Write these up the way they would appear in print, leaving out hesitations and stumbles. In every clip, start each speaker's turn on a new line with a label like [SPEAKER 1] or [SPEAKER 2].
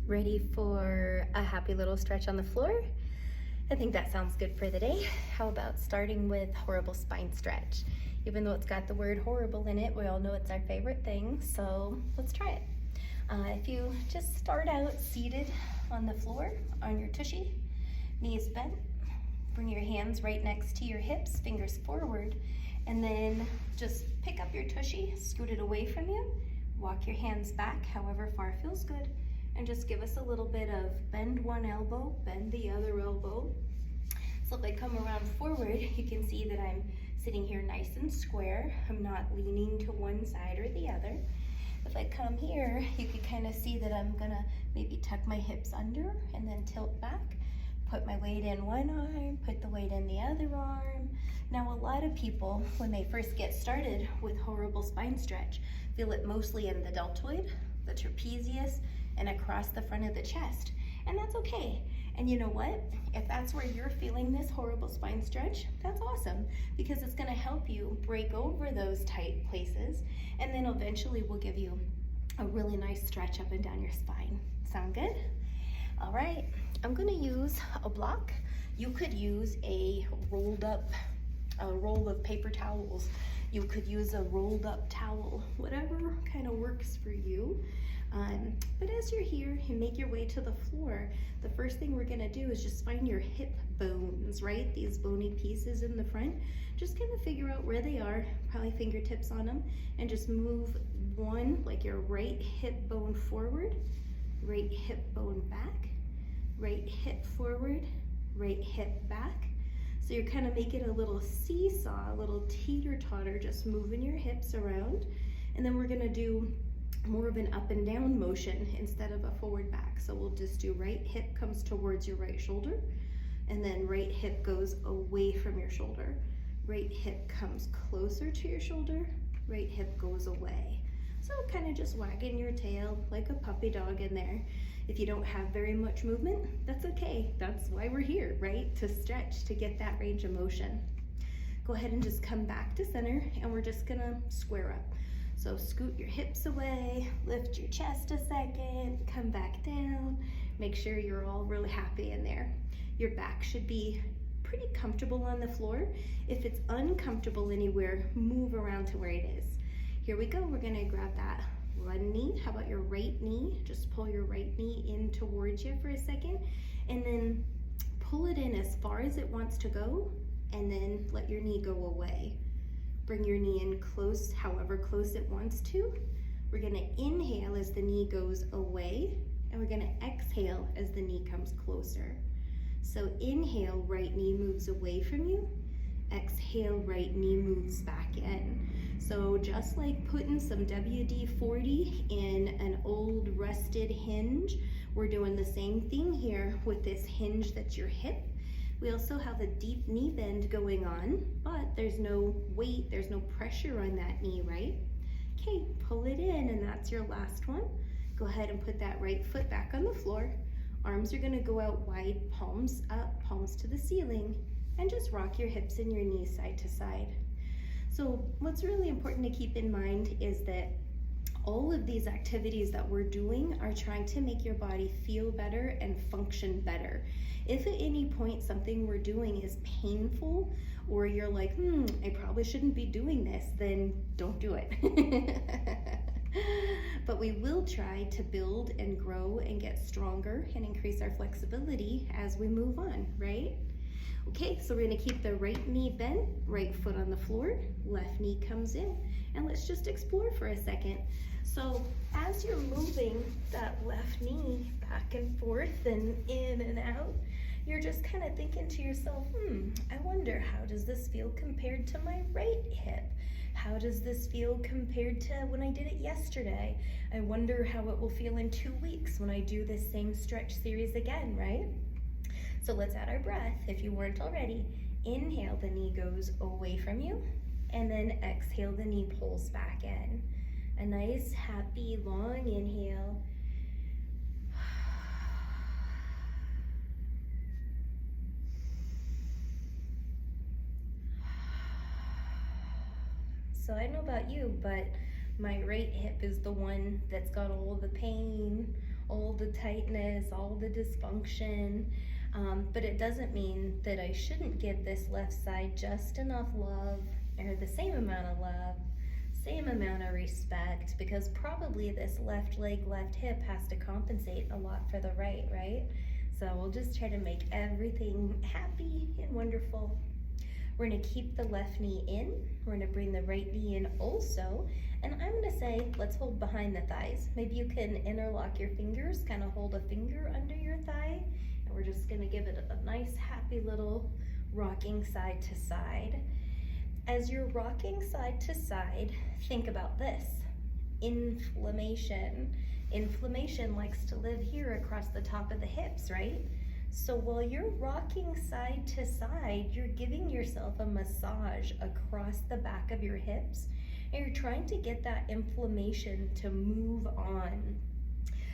[SPEAKER 1] Ready for a happy little stretch on the floor? I think that sounds good for the day. How about starting with horrible spine stretch? Even though it's got the word horrible in it, we all know it's our favorite thing, so let's try it. If you just start out seated on the floor, on your tushy, knees bent, bring your hands right next to your hips, fingers forward, and then just pick up your tushy, scoot it away from you, walk your hands back however far feels good, and just give us a little bit of bend one elbow, bend the other elbow. So if I come around forward, you can see that I'm sitting here nice and square. I'm not leaning to one side or the other. If I come here, you can kind of see that I'm gonna maybe tuck my hips under and then tilt back. Put my weight in one arm, put the weight in the other arm. Now a lot of people, when they first get started with horrible spine stretch, feel it mostly in the deltoid, the trapezius, and across the front of the chest. And that's okay. And you know what? If that's where you're feeling this horrible spine stretch, that's awesome, because it's gonna help you break over those tight places, and then eventually we'll give you a really nice stretch up and down your spine. Sound good? All right, I'm gonna use a block. You could use a roll of paper towels. You could use a rolled up towel, whatever kind of works for you. But as you're here, you make your way to the floor, the first thing we're gonna do is just find your hip bones, right? These bony pieces in the front. Just kind of figure out where they are, probably fingertips on them, and just move one, like your right hip bone forward, right hip bone back, right hip forward, right hip back. So you're kind of making a little seesaw, a little teeter-totter, just moving your hips around. And then we're gonna do more of an up and down motion instead of a forward back. So we'll just do right hip comes towards your right shoulder, and then right hip goes away from your shoulder. Right hip comes closer to your shoulder, right hip goes away. So kind of just wagging your tail like a puppy dog in there. If you don't have very much movement, that's okay. That's why we're here, right? To stretch, to get that range of motion. Go ahead and just come back to center, and we're just gonna square up. So scoot your hips away, lift your chest a second, come back down. Make sure you're all really happy in there. Your back should be pretty comfortable on the floor. If it's uncomfortable anywhere, move around to where it is. Here we go, we're gonna grab that one knee. How about your right knee? Just pull your right knee in towards you for a second, and then pull it in as far as it wants to go, and then let your knee go away. Bring your knee in close, however close it wants to. We're gonna inhale as the knee goes away, and we're gonna exhale as the knee comes closer. So inhale, right knee moves away from you. Exhale, right knee moves back in. So just like putting some WD-40 in an old rusted hinge, we're doing the same thing here with this hinge that's your hip. We also have a deep knee bend going on, but there's no weight, there's no pressure on that knee, right? Okay, pull it in, and that's your last one. Go ahead and put that right foot back on the floor. Arms are gonna go out wide, palms up, palms to the ceiling, and just rock your hips and your knees side to side. So what's really important to keep in mind is that all of these activities that we're doing are trying to make your body feel better and function better. If at any point something we're doing is painful, or you're like, I probably shouldn't be doing this, then don't do it. But we will try to build and grow and get stronger and increase our flexibility as we move on, right? Okay, so we're gonna keep the right knee bent, right foot on the floor, left knee comes in, and let's just explore for a second. So as you're moving that left knee back and forth and in and out, you're just kind of thinking to yourself, I wonder, how does this feel compared to my right hip? How does this feel compared to when I did it yesterday? I wonder how it will feel in 2 weeks when I do this same stretch series again, right? So let's add our breath, if you weren't already. Inhale, the knee goes away from you, and then exhale, the knee pulls back in. A nice, happy, long inhale. So I don't know about you, but my right hip is the one that's got all the pain, all the tightness, all the dysfunction. But it doesn't mean that I shouldn't give this left side just enough love, or the same amount of love, same amount of respect, because probably this left leg, left hip has to compensate a lot for the right, right? So we'll just try to make everything happy and wonderful. We're gonna keep the left knee in. We're gonna bring the right knee in also. And I'm gonna say, let's hold behind the thighs. Maybe you can interlock your fingers, kind of hold a finger under your thigh. And we're just gonna give it a nice, happy little rocking side to side. As you're rocking side to side, think about this. Inflammation. Inflammation likes to live here across the top of the hips, right? So while you're rocking side to side, you're giving yourself a massage across the back of your hips, and you're trying to get that inflammation to move on.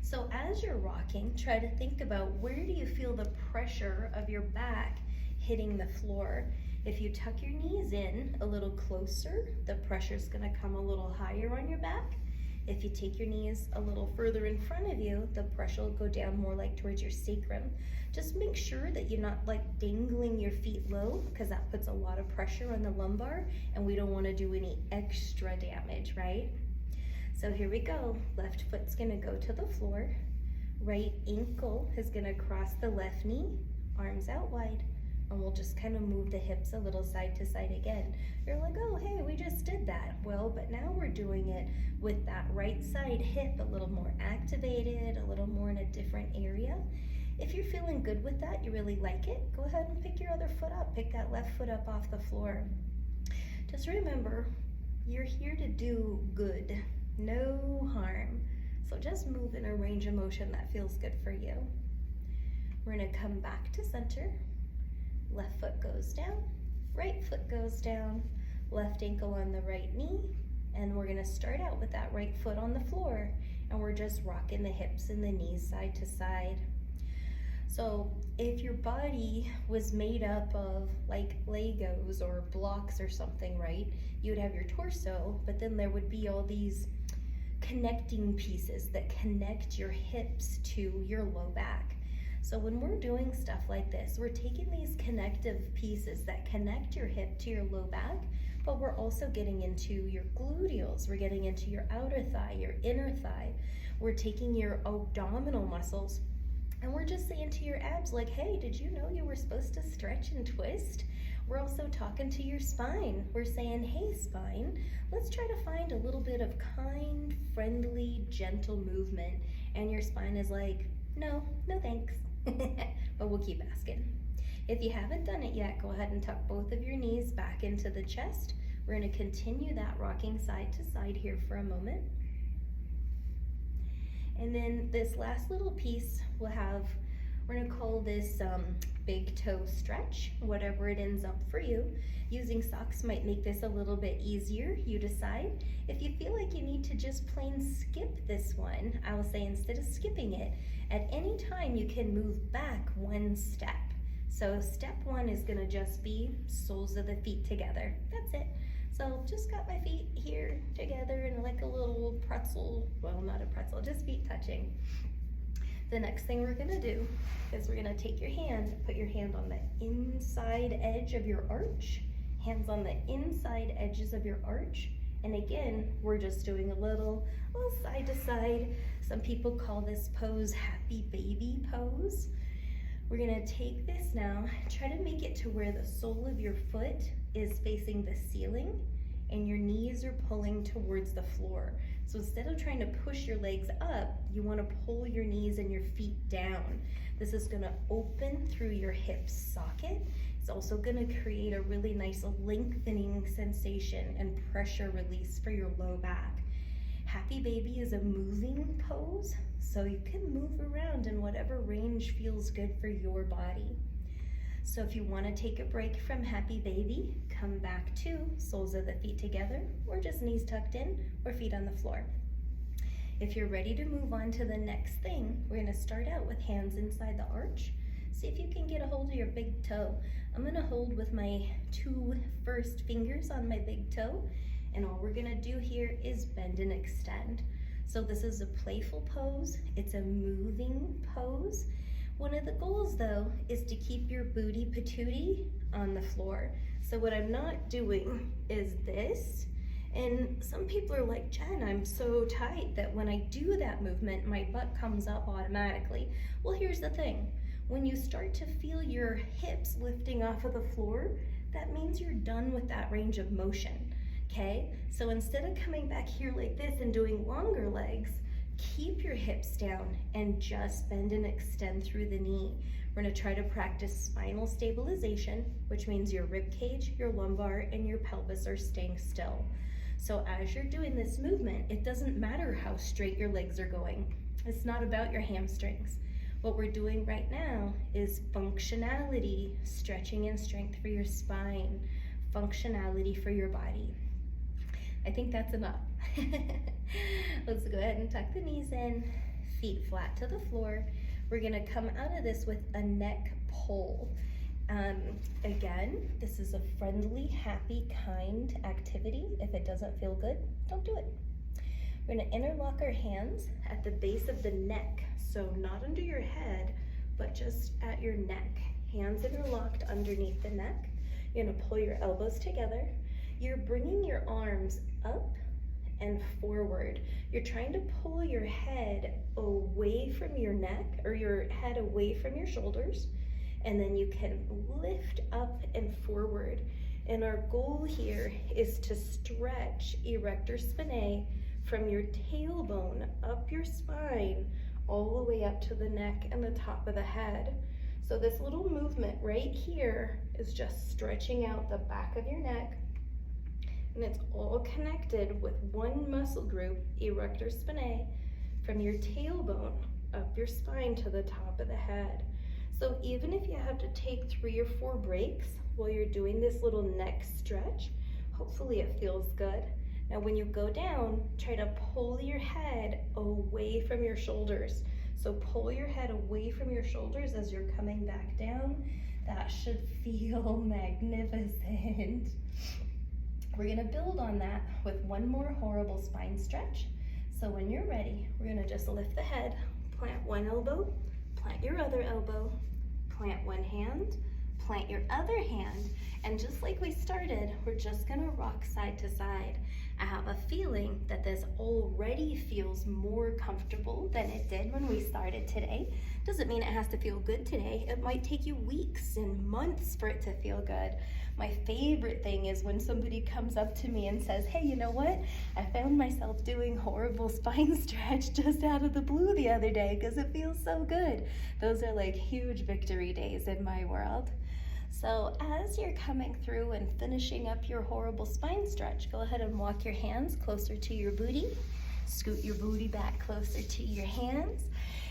[SPEAKER 1] So as you're rocking, try to think about, where do you feel the pressure of your back hitting the floor? If you tuck your knees in a little closer, the pressure's gonna come a little higher on your back. If you take your knees a little further in front of you, the pressure will go down more like towards your sacrum. Just make sure that you're not like dangling your feet low, because that puts a lot of pressure on the lumbar, and we don't want to do any extra damage, right? So here we go. Left foot's gonna go to the floor. Right ankle is gonna cross the left knee, arms out wide. And we'll just kind of move the hips a little side to side again. You're like, oh, hey, we just did that. Well, but now we're doing it with that right side hip a little more activated, a little more in a different area. If you're feeling good with that, you really like it, go ahead and pick your other foot up. Pick that left foot up off the floor. Just remember, you're here to do good, no harm. So just move in a range of motion that feels good for you. We're gonna come back to center. Left foot goes down, right foot goes down, left ankle on the right knee, and we're gonna start out with that right foot on the floor, and we're just rocking the hips and the knees side to side. So if your body was made up of like Legos or blocks or something, right, you would have your torso, but then there would be all these connecting pieces that connect your hips to your low back. So when we're doing stuff like this, we're taking these connective pieces that connect your hip to your low back, but we're also getting into your gluteals, we're getting into your outer thigh, your inner thigh. We're taking your abdominal muscles, and we're just saying to your abs, like, hey, did you know you were supposed to stretch and twist? We're also talking to your spine. We're saying, hey, spine, let's try to find a little bit of kind, friendly, gentle movement. And your spine is like, no thanks. But we'll keep asking. If you haven't done it yet, go ahead and tuck both of your knees back into the chest. We're going to continue that rocking side to side here for a moment. And then this last little piece we're going to call this big toe stretch, whatever it ends up for you. Using socks might make this a little bit easier, you decide. If you feel like you need to just plain skip this one, I will say, instead of skipping it, at any time you can move back one step. So step one is gonna just be soles of the feet together. That's it. So just got my feet here together in like a little pretzel. Well, not a pretzel, just feet touching. The next thing we're gonna do is we're gonna take your hand, put your hand on the inside edge of your arch, hands on the inside edges of your arch. And again, we're just doing a little side to side. Some people call this pose happy baby pose. We're gonna take this now, try to make it to where the sole of your foot is facing the ceiling and your knees are pulling towards the floor. So instead of trying to push your legs up, you wanna pull your knees and your feet down. This is gonna open through your hip socket. It's also gonna create a really nice lengthening sensation and pressure release for your low back. Happy baby is a moving pose, so you can move around in whatever range feels good for your body. So if you want to take a break from happy baby, come back to soles of the feet together, or just knees tucked in, or feet on the floor. If you're ready to move on to the next thing, we're going to start out with hands inside the arch. See if you can get a hold of your big toe. I'm going to hold with my 2 first fingers on my big toe, and all we're going to do here is bend and extend. So this is a playful pose. It's a moving pose. One of the goals though is to keep your booty patootie on the floor. So what I'm not doing is this. And some people are like, Jen, I'm so tight that when I do that movement, my butt comes up automatically. Well, here's the thing. When you start to feel your hips lifting off of the floor, that means you're done with that range of motion, okay? So instead of coming back here like this and doing longer legs, keep your hips down and just bend and extend through the knee. We're gonna try to practice spinal stabilization, which means your rib cage, your lumbar, and your pelvis are staying still. So as you're doing this movement, it doesn't matter how straight your legs are going. It's not about your hamstrings. What we're doing right now is functionality, stretching and strength for your spine, functionality for your body. I think that's enough. Let's go ahead and tuck the knees in, feet flat to the floor. We're gonna come out of this with a neck pull. Again, this is a friendly, happy, kind activity. If it doesn't feel good, don't do it. We're gonna interlock our hands at the base of the neck. So not under your head, but just at your neck. Hands interlocked underneath the neck. You're gonna pull your elbows together. You're bringing your arms up and forward. You're trying to pull your head away from your neck, or your head away from your shoulders, and then you can lift up and forward. And our goal here is to stretch erector spinae from your tailbone up your spine all the way up to the neck and the top of the head. So this little movement right here is just stretching out the back of your neck, and it's all connected with one muscle group, erector spinae, from your tailbone up your spine to the top of the head. So even if you have to take 3 or 4 breaks while you're doing this little neck stretch, hopefully it feels good. Now when you go down, try to pull your head away from your shoulders. So pull your head away from your shoulders as you're coming back down. That should feel magnificent. We're gonna build on that with one more horrible spine stretch. So when you're ready, we're gonna just lift the head, plant one elbow, plant your other elbow, plant one hand, plant your other hand, and just like we started, we're just gonna rock side to side. I have a feeling that this already feels more comfortable than it did when we started today. Doesn't mean it has to feel good today. It might take you weeks and months for it to feel good. My favorite thing is when somebody comes up to me and says, hey, you know what? I found myself doing horrible spine stretch just out of the blue the other day because it feels so good. Those are like huge victory days in my world. So as you're coming through and finishing up your horrible spine stretch, go ahead and walk your hands closer to your booty. Scoot your booty back closer to your hands.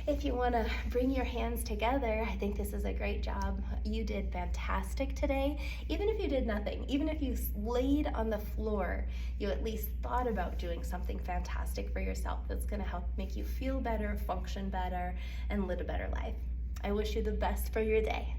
[SPEAKER 1] If you want to bring your hands together, I think this is a great job. You did fantastic today. Even if you did nothing, even if you laid on the floor, you at least thought about doing something fantastic for yourself that's going to help make you feel better, function better, and live a better life. I wish you the best for your day.